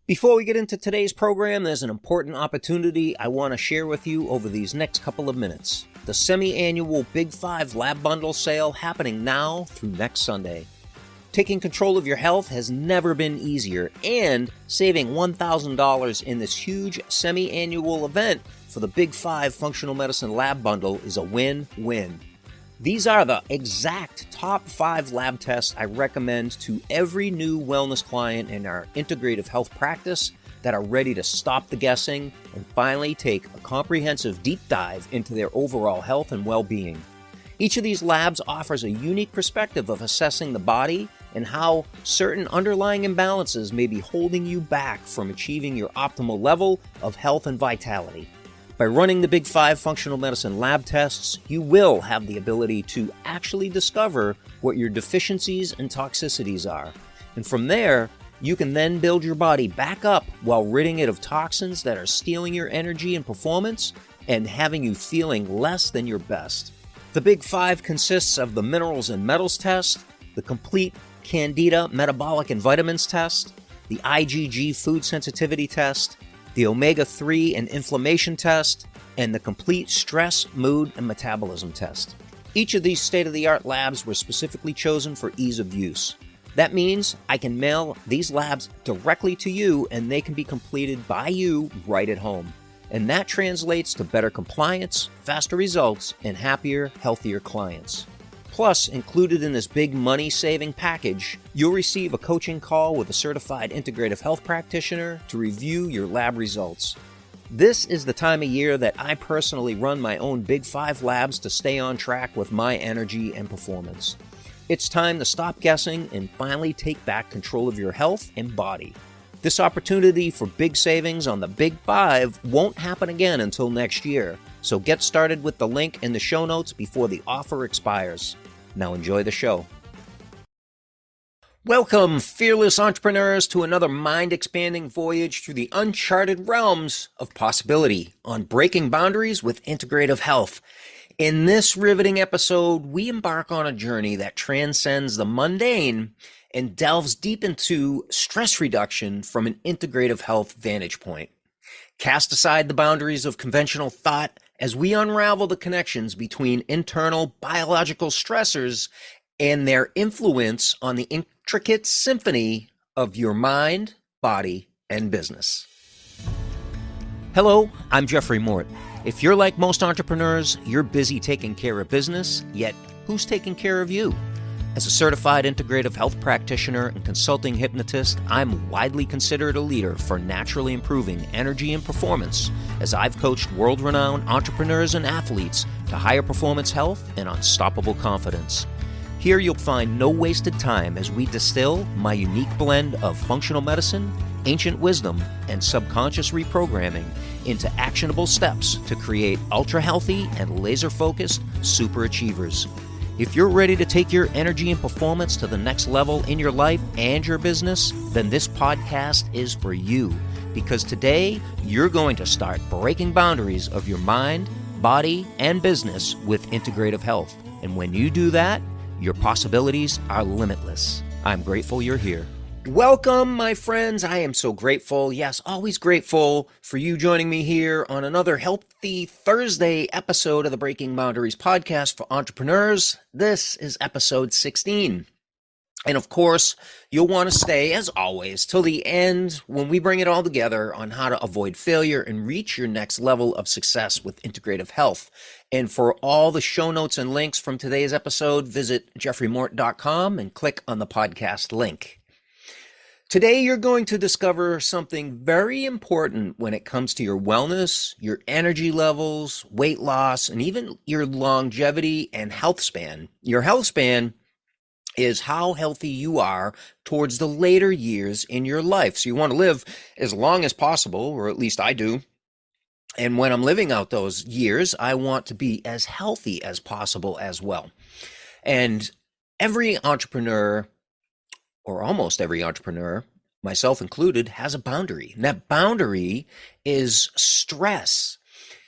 Before we get into today's program, there's an important opportunity I want to share with you over these next couple of minutes. The semi-annual Big 5 Lab Bundle sale happening now through next Sunday. Taking control of your health has never been easier, and saving $1,000 in this huge semi-annual event for the Big 5 Functional Medicine Lab Bundle is a win-win. These are the exact top 5 lab tests I recommend to every new wellness client in our integrative health practice that are ready to stop the guessing and finally take a comprehensive deep dive into their overall health and well-being. Each of these labs offers a unique perspective of assessing the body and how certain underlying imbalances may be holding you back from achieving your optimal level of health and vitality. By running the Big 5 Functional Medicine lab tests, you will have the ability to actually discover what your deficiencies and toxicities are. And from there, you can then build your body back up while ridding it of toxins that are stealing your energy and performance and having you feeling less than your best. The Big 5 consists of the Minerals and Metals test, the Complete Candida Metabolic and Vitamins test, the IgG Food Sensitivity test, the Omega-3 and Inflammation test, and the Complete Stress, Mood, and Metabolism test. Each of these state-of-the-art labs were specifically chosen for ease of use. That means I can mail these labs directly to you and they can be completed by you right at home. And that translates to better compliance, faster results, and happier, healthier clients. Plus, included in this big money-saving package, you'll receive a coaching call with a certified integrative health practitioner to review your lab results. This is the time of year that I personally run my own Big 5 labs to stay on track with my energy and performance. It's time to stop guessing and finally take back control of your health and body. This opportunity for big savings on the Big 5 won't happen again until next year, so get started with the link in the show notes before the offer expires. Now enjoy the show. Welcome, fearless entrepreneurs, to another mind-expanding voyage through the uncharted realms of possibility on breaking boundaries with integrative health. In this riveting episode, we embark on a journey that transcends the mundane and delves deep into stress reduction from an integrative health vantage point. Cast aside the boundaries of conventional thought as we unravel the connections between internal biological stressors and their influence on the intricate symphony of your mind, body, and business. Hello, I'm Jeffrey Mort. If you're like most entrepreneurs, you're busy taking care of business, yet who's taking care of you? As a certified integrative health practitioner and consulting hypnotist, I'm widely considered a leader for naturally improving energy and performance, as I've coached world-renowned entrepreneurs and athletes to higher performance health and unstoppable confidence. Here you'll find no wasted time as we distill my unique blend of functional medicine, ancient wisdom, and subconscious reprogramming into actionable steps to create ultra-healthy and laser-focused super achievers. If you're ready to take your energy and performance to the next level in your life and your business, then this podcast is for you. Because today, you're going to start breaking boundaries of your mind, body, and business with integrative health. And when you do that, your possibilities are limitless. I'm grateful you're here. Welcome, my friends. I am so grateful, yes, always grateful for you joining me here on another Healthy Thursday episode of the Breaking Boundaries podcast for entrepreneurs. This is episode 16. And of course, you'll want to stay, as always, till the end when we bring it all together on how to avoid failure and reach your next level of success with integrative health. And for all the show notes and links from today's episode, visit jeffreymort.com and click on the podcast link. Today, you're going to discover something very important when it comes to your wellness, your energy levels, weight loss, and even your longevity and health span. Your health span is how healthy you are towards the later years in your life. So you want to live as long as possible, or at least I do. And when I'm living out those years, I want to be as healthy as possible as well. And every entrepreneur, or almost every entrepreneur, myself included, has a boundary. And that boundary is stress.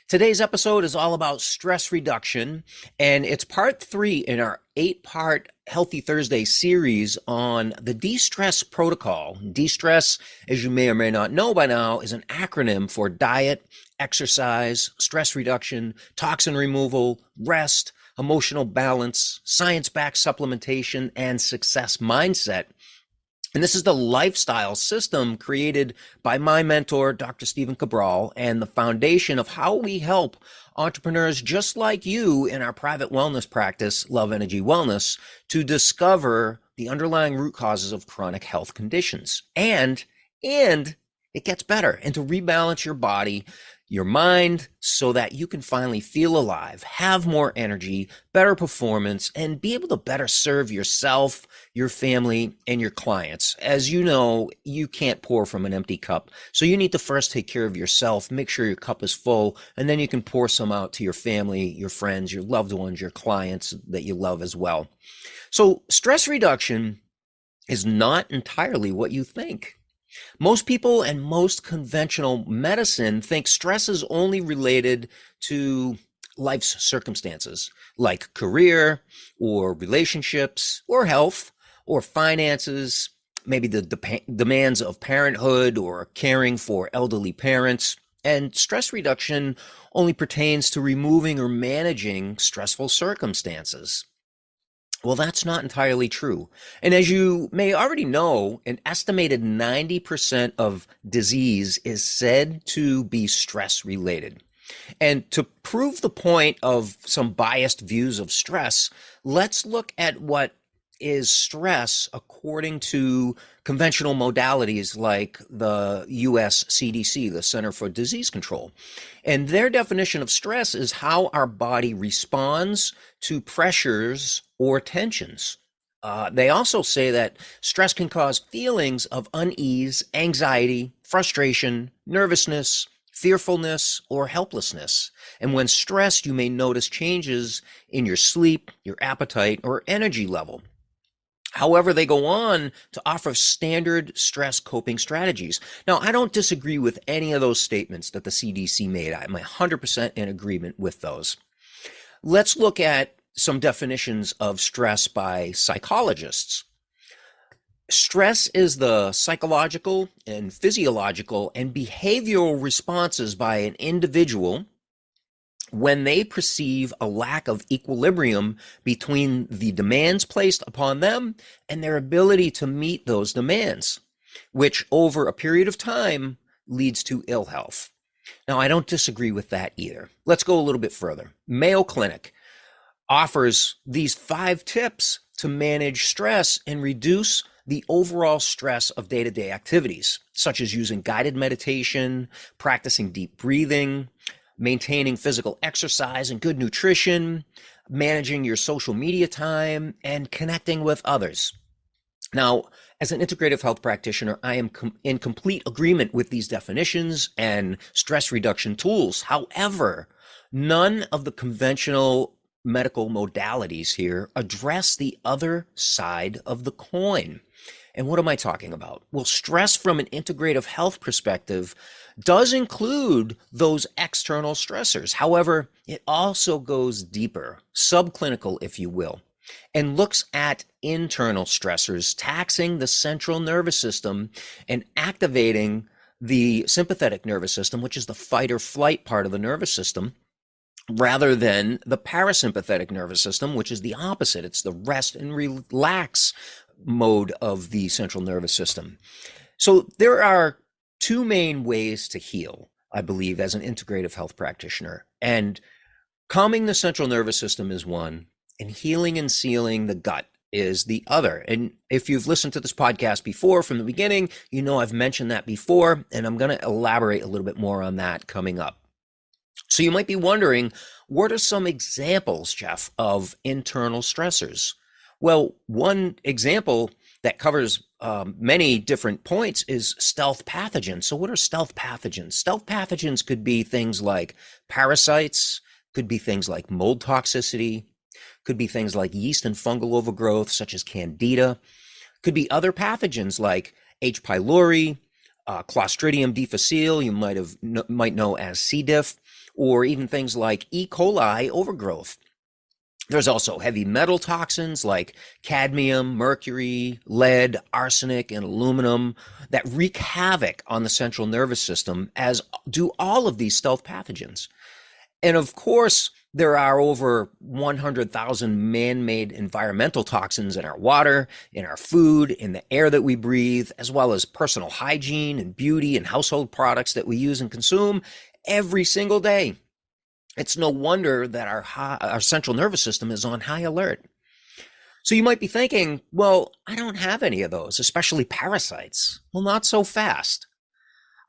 Today's episode is all about stress reduction, and it's part 3 in our 8-part Healthy Thursday series on the de-stress protocol. De-stress, as you may or may not know by now, is an acronym for diet, exercise, stress reduction, toxin removal, rest, emotional balance, science-backed supplementation, and success mindset. And this is the lifestyle system created by my mentor, Dr. Stephen Cabral, and the foundation of how we help entrepreneurs just like you in our private wellness practice, Love Energy Wellness, to discover the underlying root causes of chronic health conditions. And it gets better, and to rebalance your body, your mind, so that you can finally feel alive, have more energy, better performance, and be able to better serve yourself, your family, and your clients. As you know, you can't pour from an empty cup. So you need to first take care of yourself, make sure your cup is full, and then you can pour some out to your family, your friends, your loved ones, your clients that you love as well. So stress reduction is not entirely what you think. Most people and most conventional medicine think stress is only related to life's circumstances, like career or relationships or health or finances, maybe the demands of parenthood or caring for elderly parents. And stress reduction only pertains to removing or managing stressful circumstances. Well, that's not entirely true. And as you may already know, an estimated 90% of disease is said to be stress related. And to prove the point of some biased views of stress, let's look at what is stress according to conventional modalities like the US CDC, the Center for Disease Control. And their definition of stress is how our body responds to pressures or tensions. They also say that stress can cause feelings of unease, anxiety, frustration, nervousness, fearfulness, or helplessness. And when stressed, you may notice changes in your sleep, your appetite, or energy level. However, they go on to offer standard stress coping strategies. Now, I don't disagree with any of those statements that the CDC made. I'm 100% in agreement with those. Let's look at some definitions of stress by psychologists. Stress is the psychological and physiological and behavioral responses by an individual when they perceive a lack of equilibrium between the demands placed upon them and their ability to meet those demands, which over a period of time leads to ill health. Now, I don't disagree with that either. Let's go a little bit further. Mayo Clinic offers these 5 tips to manage stress and reduce the overall stress of day-to-day activities, such as using guided meditation, practicing deep breathing, maintaining physical exercise and good nutrition, managing your social media time, and connecting with others. Now, as an integrative health practitioner, I am in complete agreement with these definitions and stress reduction tools. However, none of the conventional medical modalities here address the other side of the coin. And what am I talking about? Well, stress from an integrative health perspective does include those external stressors. However, it also goes deeper, subclinical, if you will, and looks at internal stressors, taxing the central nervous system and activating the sympathetic nervous system, which is the fight or flight part of the nervous system, rather than the parasympathetic nervous system, which is the opposite. It's the rest and relax mode of the central nervous system. So there are 2 main ways to heal, I believe, as an integrative health practitioner. And calming the central nervous system is one, and healing and sealing the gut is the other. And if you've listened to this podcast before from the beginning, you know I've mentioned that before, and I'm going to elaborate a little bit more on that coming up. So you might be wondering, what are some examples, Jeff, of internal stressors? Well, one example that covers many different points is stealth pathogens. So what are stealth pathogens? Stealth pathogens could be things like parasites, could be things like mold toxicity, could be things like yeast and fungal overgrowth, such as candida, could be other pathogens like H. pylori, Clostridium difficile, you might know as C. diff, or even things like E. coli overgrowth. There's also heavy metal toxins like cadmium, mercury, lead, arsenic, and aluminum that wreak havoc on the central nervous system, as do all of these stealth pathogens. And of course, there are over 100,000 man-made environmental toxins in our water, in our food, in the air that we breathe, as well as personal hygiene and beauty and household products that we use and consume every single day. It's no wonder that our central nervous system is on high alert. So you might be thinking, well, I don't have any of those, especially parasites. Well, not so fast.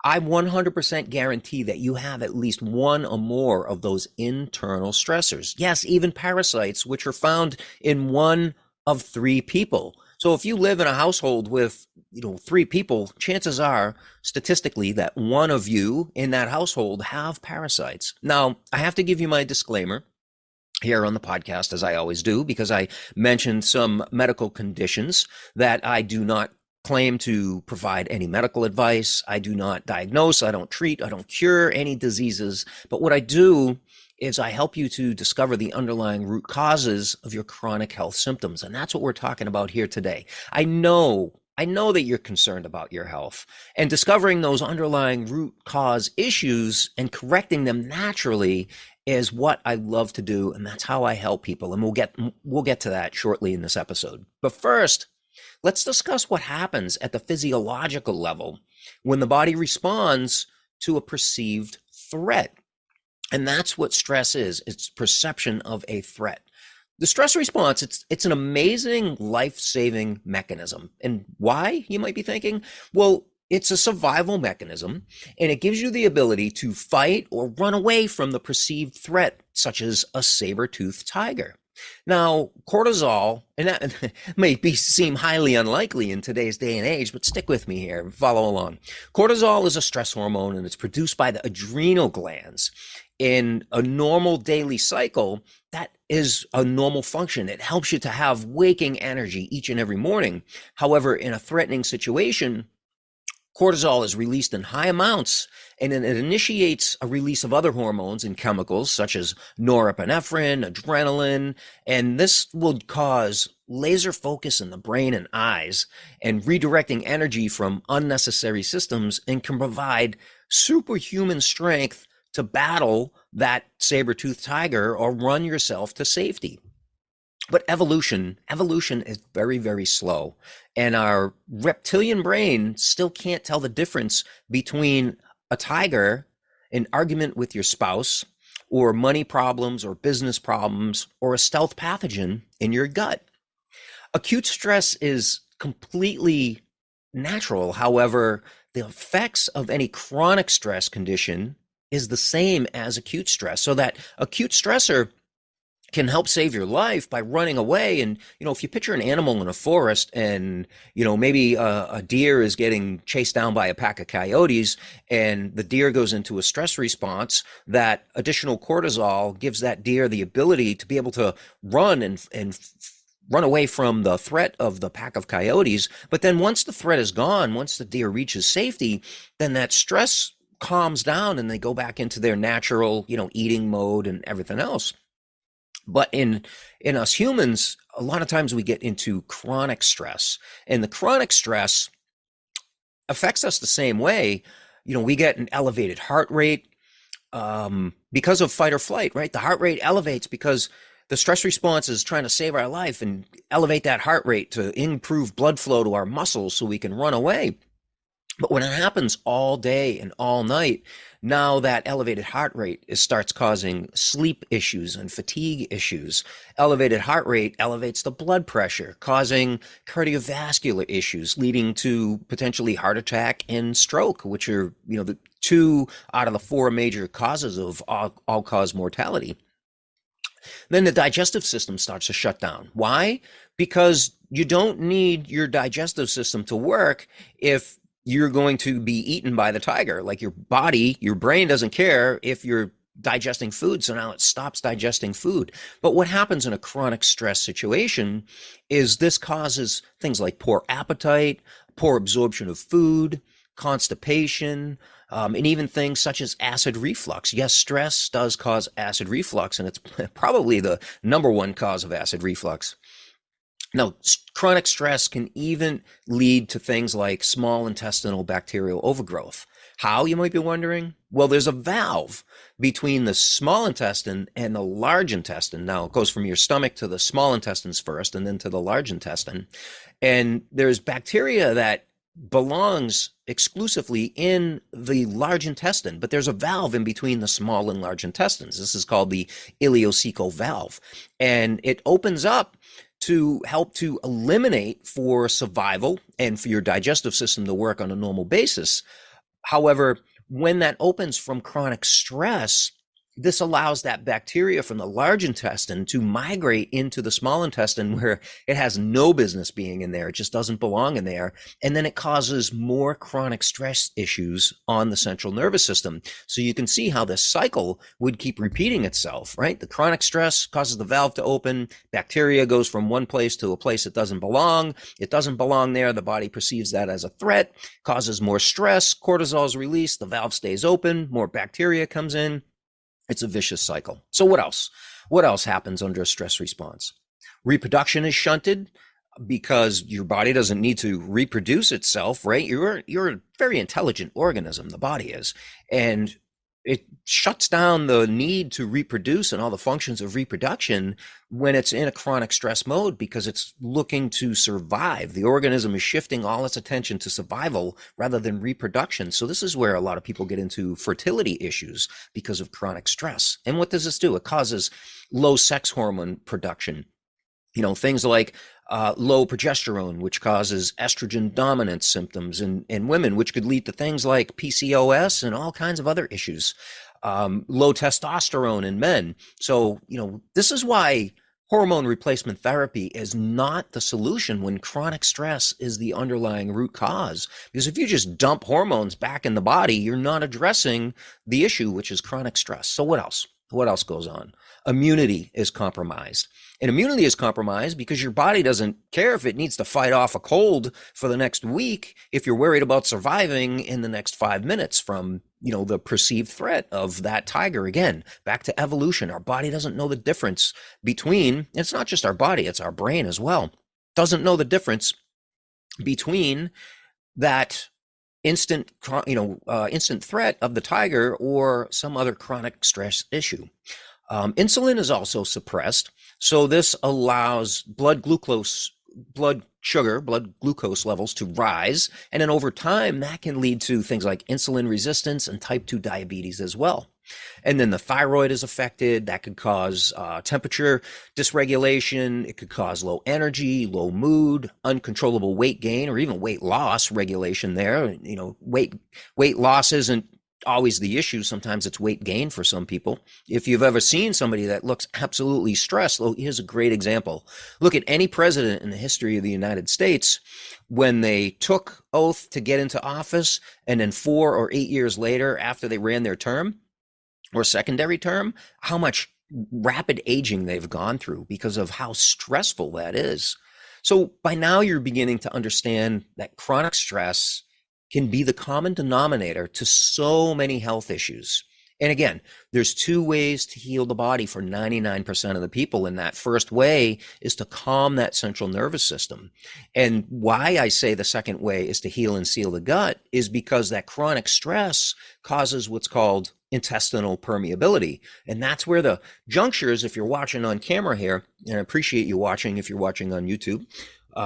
I 100% guarantee that you have at least one or more of those internal stressors. Yes, even parasites, which are found in one of three people. So if you live in a household with, three people, chances are statistically that one of you in that household have parasites. Now, I have to give you my disclaimer here on the podcast, as I always do, because I mentioned some medical conditions that I do not claim to provide any medical advice. I do not diagnose, I don't treat, I don't cure any diseases. But what I do is I help you to discover the underlying root causes of your chronic health symptoms. And that's what we're talking about here today. I know that you're concerned about your health, and discovering those underlying root cause issues and correcting them naturally is what I love to do. And that's how I help people. And we'll get to that shortly in this episode. But first, let's discuss what happens at the physiological level when the body responds to a perceived threat. And that's what stress is. It's perception of a threat. The stress response, it's an amazing life-saving mechanism. And why, you might be thinking? Well, it's a survival mechanism, and it gives you the ability to fight or run away from the perceived threat, such as a saber-toothed tiger. Now, cortisol, and that may seem highly unlikely in today's day and age, but stick with me here and follow along. Cortisol is a stress hormone, and it's produced by the adrenal glands. In a normal daily cycle, that is a normal function. It helps you to have waking energy each and every morning. However, in a threatening situation, cortisol is released in high amounts, and then it initiates a release of other hormones and chemicals such as norepinephrine, adrenaline, and this will cause laser focus in the brain and eyes and redirecting energy from unnecessary systems, and can provide superhuman strength to battle that saber-toothed tiger or run yourself to safety. But evolution is very, very slow. And our reptilian brain still can't tell the difference between a tiger, an argument with your spouse, or money problems or business problems, or a stealth pathogen in your gut. Acute stress is completely natural. However, the effects of any chronic stress condition is the same as acute stress. So that acute stressor can help save your life by running away. And, if you picture an animal in a forest and, maybe a deer is getting chased down by a pack of coyotes, and the deer goes into a stress response, that additional cortisol gives that deer the ability to be able to run and run away from the threat of the pack of coyotes. But then once the threat is gone, once the deer reaches safety, then that stress calms down and they go back into their natural, eating mode and everything else. But in us humans, a lot of times we get into chronic stress, and the chronic stress affects us the same way. We get an elevated heart rate because of fight or flight, right? The heart rate elevates because the stress response is trying to save our life and elevate that heart rate to improve blood flow to our muscles so we can run away. But when it happens all day and all night, now that elevated heart rate starts causing sleep issues and fatigue issues. Elevated heart rate elevates the blood pressure, causing cardiovascular issues, leading to potentially heart attack and stroke, which are, the 2 out of the 4 major causes of all-cause mortality. Then the digestive system starts to shut down. Why? Because you don't need your digestive system to work if you're going to be eaten by the tiger. Like your brain doesn't care if you're digesting food, so now it stops digesting food. But what happens in a chronic stress situation is this causes things like poor appetite, poor absorption of food, constipation, and even things such as acid reflux. Yes, stress does cause acid reflux, and it's probably the number one cause of acid reflux. Now, chronic stress can even lead to things like small intestinal bacterial overgrowth. How, you might be wondering? Well, there's a valve between the small intestine and the large intestine. Now, it goes from your stomach to the small intestines first and then to the large intestine. And there's bacteria that belongs exclusively in the large intestine, but there's a valve in between the small and large intestines. This is called the ileocecal valve. And it opens up to help to eliminate, for survival and for your digestive system to work on a normal basis. However, when that opens from chronic stress, this allows that bacteria from the large intestine to migrate into the small intestine where it has no business being in there. It just doesn't belong in there. And then it causes more chronic stress issues on the central nervous system. So you can see how this cycle would keep repeating itself, right? The chronic stress causes the valve to open. Bacteria goes from one place to a place it doesn't belong. It doesn't belong there. The body perceives that as a threat, causes more stress. Cortisol is released. The valve stays open. More bacteria comes in. It's a vicious cycle. So what else? What else happens under a stress response? Reproduction is shunted because your body doesn't need to reproduce itself, right? You're a very intelligent organism, the body is. And it shuts down the need to reproduce and all the functions of reproduction when it's in a chronic stress mode because it's looking to survive. The organism is shifting all its attention to survival rather than reproduction. So this is where a lot of people get into fertility issues because of chronic stress. And what does this do? It causes low sex hormone production. Things like low progesterone, which causes estrogen dominance symptoms in women, which could lead to things like PCOS and all kinds of other issues. Low testosterone in men. So, this is why hormone replacement therapy is not the solution when chronic stress is the underlying root cause. Because if you just dump hormones back in the body, you're not addressing the issue, which is chronic stress. So what else? What else goes on? Immunity is compromised. And immunity is compromised because your body doesn't care if it needs to fight off a cold for the next week if you're worried about surviving in the next 5 minutes from, the perceived threat of that tiger. Again, back to evolution. Our body doesn't know the difference between, it's not just our body, it's our brain as well, doesn't know the difference between that instant threat of the tiger or some other chronic stress issue. Insulin is also suppressed. So this allows blood glucose levels to rise. And then over time, that can lead to things like insulin resistance and type 2 diabetes as well. And then the thyroid is affected. That could cause temperature dysregulation. It could cause low energy, low mood, uncontrollable weight gain, or even weight loss regulation there. Weight loss isn't always the issue. Sometimes it's weight gain for some people. If you've ever seen somebody that looks absolutely stressed, here's a great example. Look at any president in the history of the United States when they took oath to get into office, and then 4 or 8 years later, after they ran their term or secondary term, how much rapid aging they've gone through because of how stressful that is. So by now you're beginning to understand that chronic stress can be the common denominator to so many health issues. And again, there's 2 ways to heal the body for 99% of the people. And that first way is to calm that central nervous system. And why I say the second way is to heal and seal the gut is because that chronic stress causes what's called intestinal permeability. And that's where the junctures, if you're watching on camera here, and I appreciate you watching if you're watching on YouTube,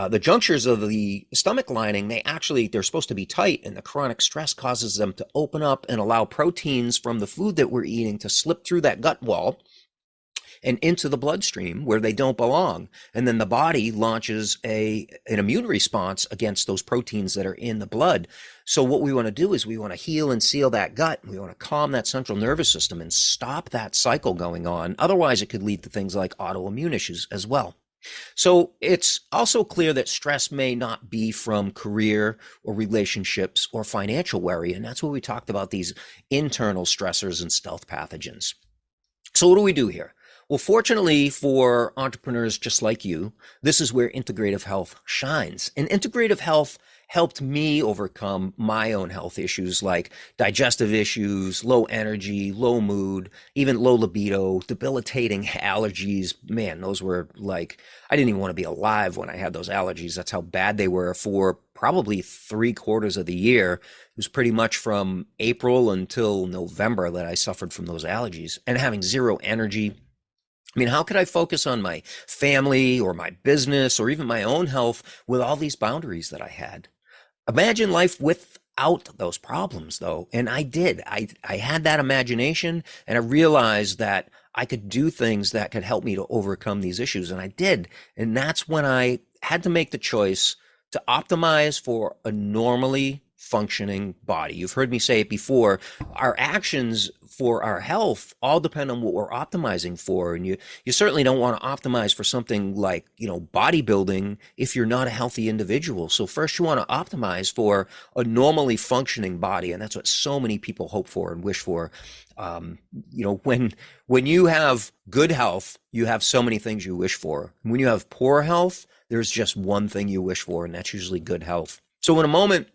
the junctures of the stomach lining, they're supposed to be tight, and the chronic stress causes them to open up and allow proteins from the food that we're eating to slip through that gut wall and into the bloodstream where they don't belong. And then the body launches an immune response against those proteins that are in the blood. So what we want to do is we want to heal and seal that gut. We want to calm that central nervous system and stop that cycle going on. Otherwise, it could lead to things like autoimmune issues as well. So it's also clear that stress may not be from career or relationships or financial worry. And that's what we talked about, these internal stressors and stealth pathogens. So what do we do here? Well, fortunately for entrepreneurs just like you, this is where integrative health shines. And integrative health helped me overcome my own health issues like digestive issues, low energy, low mood, even low libido, debilitating allergies. Man, those were like, I didn't even want to be alive when I had those allergies. That's how bad they were for probably 3/4 of the year. It was pretty much from April until November that I suffered from those allergies and having zero energy. I mean, how could I focus on my family or my business or even my own health with all these boundaries that I had? Imagine life without those problems, though. And I did. I had that imagination, and I realized that I could do things that could help me to overcome these issues. And I did. And that's when I had to make the choice to optimize for a normally functioning body. You've heard me say it before. Our actions for our health all depend on what we're optimizing for. And you certainly don't want to optimize for something like, bodybuilding if you're not a healthy individual. So first you want to optimize for a normally functioning body. And that's what so many people hope for and wish for. When you have good health, you have so many things you wish for. When you have poor health, there's just one thing you wish for, and that's usually good health. So in a moment,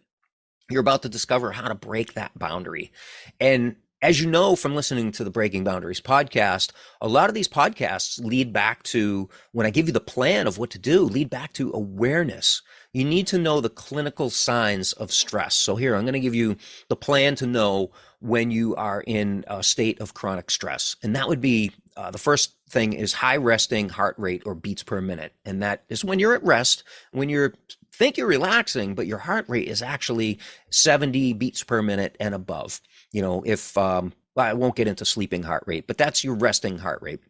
you're about to discover how to break that boundary. And as you know from listening to the Breaking Boundaries podcast, a lot of these podcasts lead back to, when I give you the plan of what to do, lead back to awareness. You need to know the clinical signs of stress. So here, I'm going to give you the plan to know when you are in a state of chronic stress. And that would be, the first thing is high resting heart rate or beats per minute. And that is when you're at rest, when you think you're relaxing, but your heart rate is actually 70 beats per minute and above. I won't get into sleeping heart rate, but that's your resting heart rate.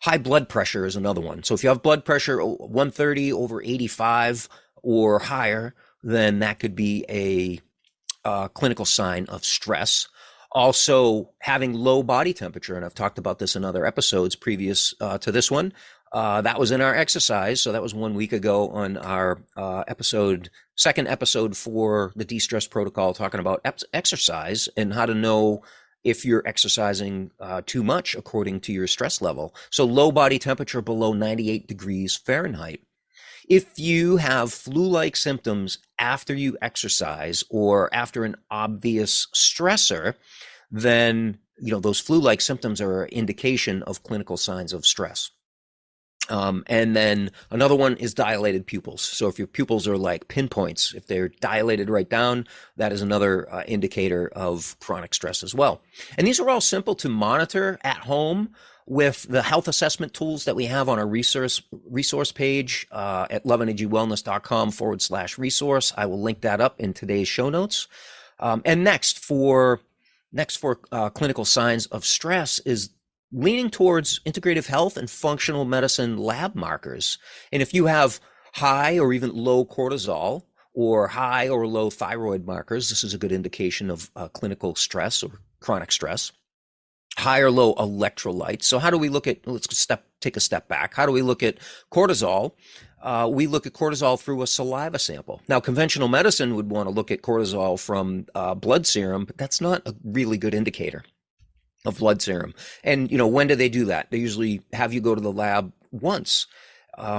High blood pressure is another one. So if you have blood pressure 130 over 85 or higher, then that could be a clinical sign of stress. Also, having low body temperature, and I've talked about this in other episodes previous to this one. That was in our exercise. So that was 1 week ago on our second episode for the de-stress protocol, talking about exercise and how to know if you're exercising too much according to your stress level. So low body temperature below 98 degrees Fahrenheit. If you have flu-like symptoms after you exercise or after an obvious stressor, then those flu-like symptoms are an indication of clinical signs of stress. And then another one is dilated pupils. So if your pupils are like pinpoints, if they're dilated right down, that is another indicator of chronic stress as well. And these are all simple to monitor at home with the health assessment tools that we have on our resource page at loveenergywellness.com/resource. I will link that up in today's show notes. And next for clinical signs of stress is leaning towards integrative health and functional medicine lab markers. And if you have high or even low cortisol or high or low thyroid markers, this is a good indication of clinical stress or chronic stress. High or low electrolytes. So how do we look at, take a step back. How do we look at cortisol? We look at cortisol through a saliva sample. Now, conventional medicine would want to look at cortisol from blood serum, but that's not a really good indicator of blood serum. And, when do they do that? They usually have you go to the lab once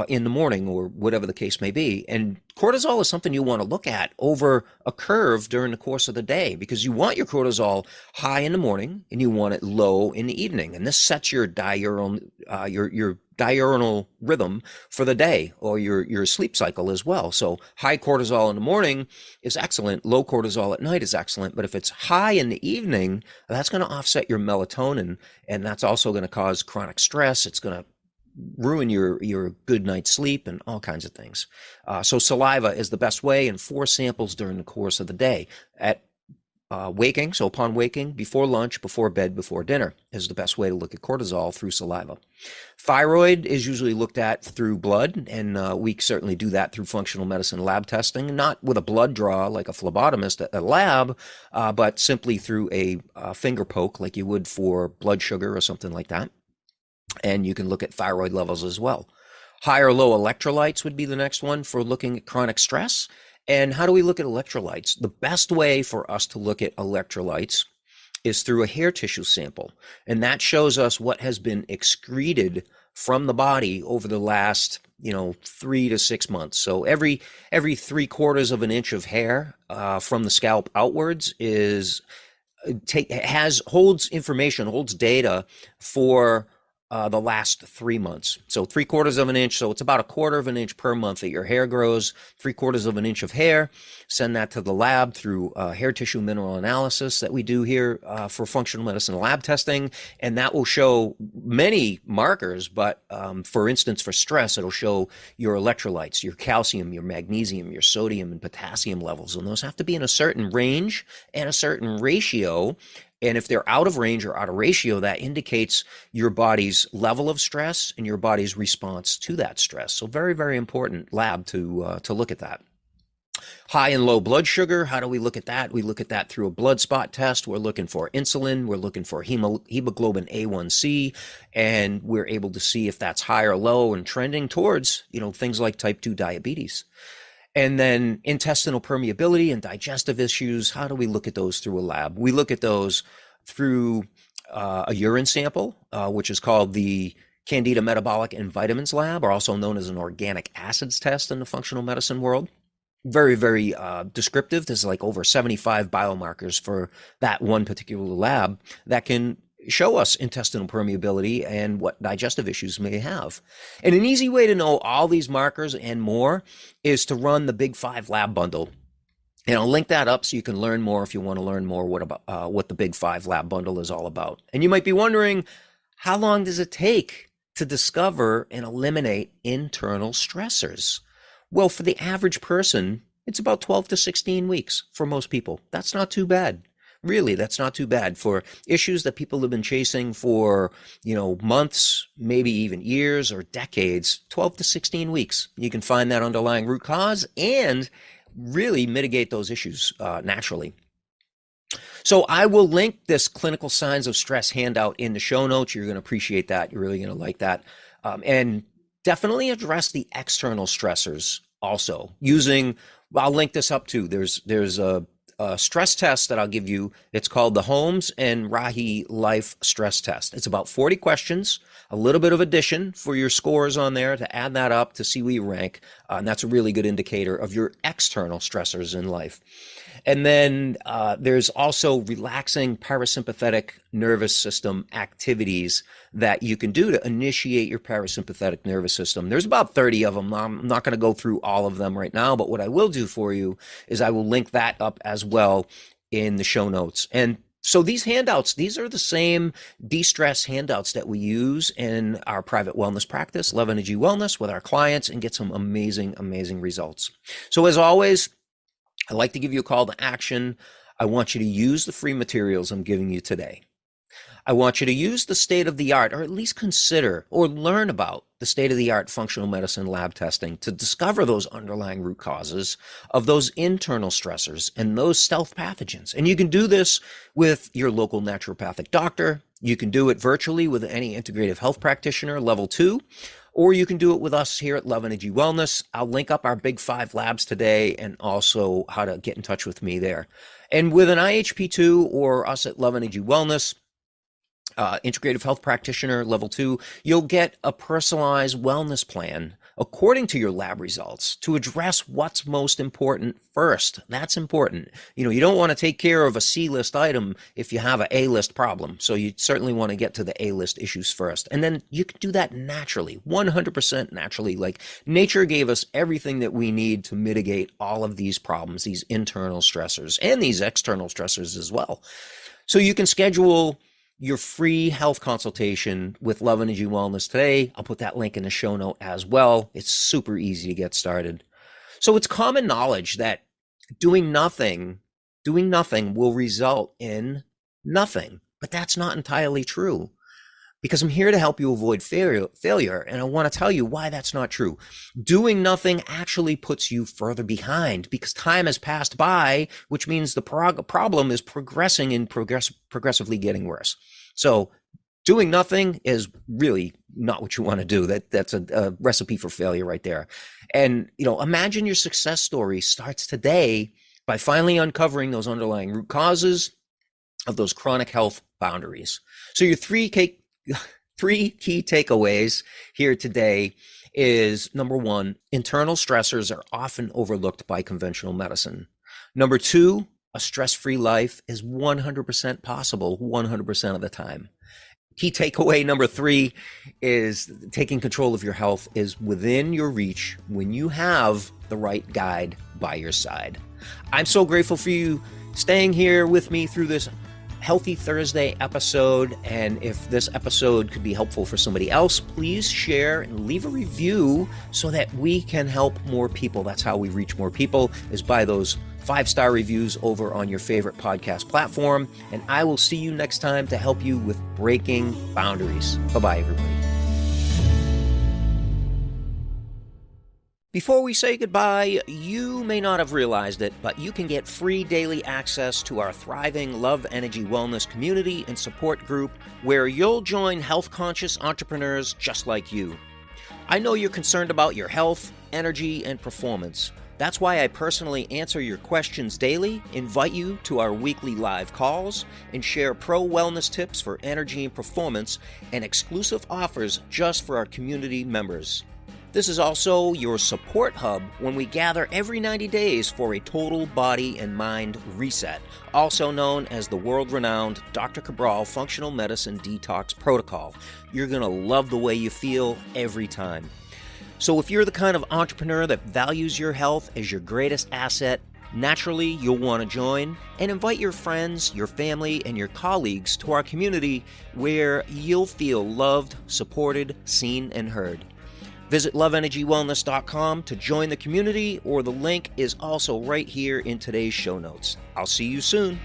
in the morning or whatever the case may be. And cortisol is something you want to look at over a curve during the course of the day, because you want your cortisol high in the morning and you want it low in the evening. And this sets your diurnal rhythm for the day, or your sleep cycle as well. So high cortisol in the morning is excellent. Low cortisol at night is excellent. But if it's high in the evening, that's going to offset your melatonin, and that's also going to cause chronic stress. It's going to ruin your good night's sleep and all kinds of things. So saliva is the best way, and 4 samples during the course of the day. At waking, so upon waking, before lunch, before bed, before dinner is the best way to look at cortisol through saliva. Thyroid is usually looked at through blood, and we certainly do that through functional medicine lab testing, not with a blood draw like a phlebotomist at a lab, but simply through a finger poke like you would for blood sugar or something like that. And you can look at thyroid levels as well. High or low electrolytes would be the next one for looking at chronic stress. And how do we look at electrolytes? The best way for us to look at electrolytes is through a hair tissue sample. And that shows us what has been excreted from the body over the last 3 to 6 months. So every 3/4 of an inch of hair from the scalp outwards is holds data for the last 3 months. So 3/4 of an inch. So it's about 1/4 of an inch per month that your hair grows. 3/4 of an inch of hair. Send that to the lab through hair tissue mineral analysis that we do here for functional medicine lab testing, and that will show many markers. But for instance, for stress, it'll show your electrolytes, your calcium, your magnesium, your sodium, and potassium levels, and those have to be in a certain range and a certain ratio. And if they're out of range or out of ratio, that indicates your body's level of stress and your body's response to that stress. So very, very important lab to look at that. High and low blood sugar, how do we look at that? We look at that through a blood spot test. We're looking for insulin. We're looking for hemoglobin A1C, and we're able to see if that's high or low and trending towards, things like type 2 diabetes. And then intestinal permeability and digestive issues, how do we look at those through a lab? We look at those through a urine sample, which is called the Candida Metabolic and Vitamins Lab, or also known as an organic acids test in the functional medicine world. Very, very descriptive. There's like over 75 biomarkers for that one particular lab that can show us intestinal permeability and what digestive issues may have. And an easy way to know all these markers and more is to run the Big 5 lab bundle. And I'll link that up so you can learn more if you want to learn more what the Big 5 lab bundle is all about. And you might be wondering, how long does it take to discover and eliminate internal stressors? Well, for the average person, it's about 12 to 16 weeks for most people. That's not too bad. Really, that's not too bad for issues that people have been chasing for, months, maybe even years or decades. 12 to 16 weeks. You can find that underlying root cause and really mitigate those issues naturally. So I will link this clinical signs of stress handout in the show notes. You're going to appreciate that. You're really going to like that. And definitely address the external stressors also I'll link this up too. There's a stress test that I'll give you. It's called the Holmes and Rahi Life Stress Test. It's about 40 questions, a little bit of addition for your scores on there to add that up to see where you rank. And that's a really good indicator of your external stressors in life. And then there's also relaxing parasympathetic nervous system activities that you can do to initiate your parasympathetic nervous system. There's about 30 of them. I'm not going to go through all of them right now, but what I will do for you is I will link that up as well in the show notes. And so these handouts, these are the same de-stress handouts that we use in our private wellness practice, Love Energy Wellness, with our clients, and get some amazing, amazing results. So as always, I'd like to give you a call to action. I want you to use the free materials I'm giving you today. I want you to use the state-of-the-art, or at least consider or learn about the state-of-the-art functional medicine lab testing to discover those underlying root causes of those internal stressors and those stealth pathogens. And you can do this with your local naturopathic doctor. You can do it virtually with any integrative health practitioner, level 2. Or you can do it with us here at Love Energy Wellness. I'll link up our Big 5 labs today and also how to get in touch with me there. And with an IHP2 or us at Love Energy Wellness, integrative health practitioner level 2, you'll get a personalized wellness plan according to your lab results to address what's most important first. That's important. You don't want to take care of a C-list item if you have an A-list problem. So you certainly want to get to the A-list issues first. And then you can do that naturally, 100% naturally. Like nature gave us everything that we need to mitigate all of these problems, these internal stressors and these external stressors as well. So you can schedule your free health consultation with Love Energy Wellness today. I'll put that link in the show note as well. It's super easy to get started. So it's common knowledge that doing nothing will result in nothing, but that's not entirely true, because I'm here to help you avoid failure, and I want to tell you why that's not true. Doing nothing actually puts you further behind because time has passed by, which means the problem is progressing and progressively getting worse. So doing nothing is really not what you want to do. That's a recipe for failure right there. And imagine your success story starts today by finally uncovering those underlying root causes of those chronic health boundaries. So your three Three key takeaways here today is number one, internal stressors are often overlooked by conventional medicine. Number two, a stress-free life is 100% possible 100% of the time. Key takeaway number three is taking control of your health is within your reach when you have the right guide by your side. I'm so grateful for you staying here with me through this Healthy Thursday episode. And if this episode could be helpful for somebody else, please share and leave a review so that we can help more people. That's how we reach more people, is by those 5-star reviews over on your favorite podcast platform. And I will see you next time to help you with breaking boundaries. Bye-bye, everybody. Before we say goodbye, you may not have realized it, but you can get free daily access to our thriving Love Energy Wellness community and support group where you'll join health-conscious entrepreneurs just like you. I know you're concerned about your health, energy, and performance. That's why I personally answer your questions daily, invite you to our weekly live calls, and share pro-wellness tips for energy and performance and exclusive offers just for our community members. This is also your support hub when we gather every 90 days for a total body and mind reset, also known as the world-renowned Dr. Cabral Functional Medicine Detox Protocol. You're going to love the way you feel every time. So if you're the kind of entrepreneur that values your health as your greatest asset, naturally you'll want to join and invite your friends, your family, and your colleagues to our community where you'll feel loved, supported, seen, and heard. Visit loveenergywellness.com to join the community, or the link is also right here in today's show notes. I'll see you soon.